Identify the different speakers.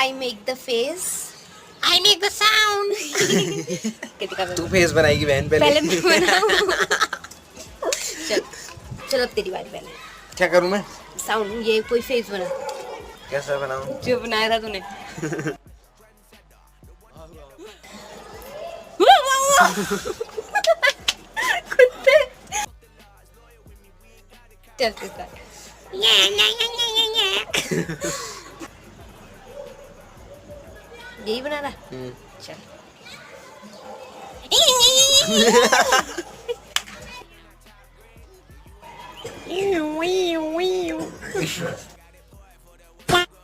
Speaker 1: I make the face. I make the sound.
Speaker 2: तू face बनाएगी बहन पहले।
Speaker 1: पहले मैं बनाऊं। चल चलो अब तेरी बारी पहले।
Speaker 2: क्या करूं मैं?
Speaker 1: साउंड ये कोई फेस बना।
Speaker 2: कैसा बनाऊं?
Speaker 1: जो बनाया था तूने। कुत्ते। चल तू कर। यही बना रहा। चल।